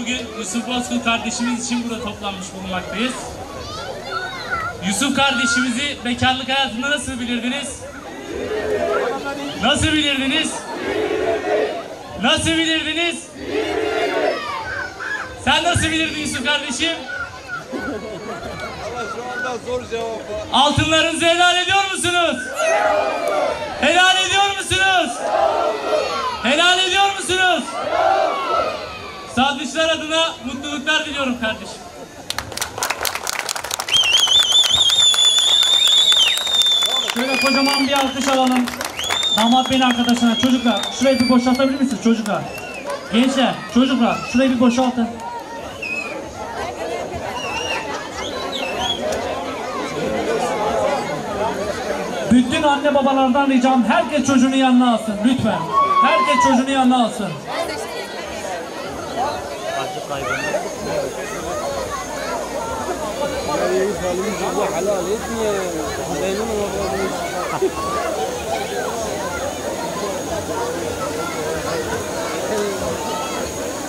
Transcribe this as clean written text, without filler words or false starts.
bugün Yusuf Bozkurt kardeşimiz için burada toplanmış bulunmaktayız. Yusuf kardeşimizi bekarlık hayatında nasıl bilirdiniz? Nasıl bilirdiniz? Nasıl bilirdiniz? Sen nasıl bilirdin Yusuf kardeşim? Ama şu anda zor cevap. Altınlarınızı helal ediyor musunuz? Helal ediyor musunuz? Helal ediyor musunuz? Sadıçlar adına mutluluklar diliyorum kardeşim. Şöyle kocaman bir alkış alalım. Damat beyin arkadaşına. Çocuklar şurayı bir boşaltabilir misiniz çocuklar? Gençler, çocuklar şurayı bir boşaltın. Bütün anne babalardan ricam herkes çocuğunu yanına alsın lütfen. Herkes çocuğunu yanına alsın. halal etmiyor.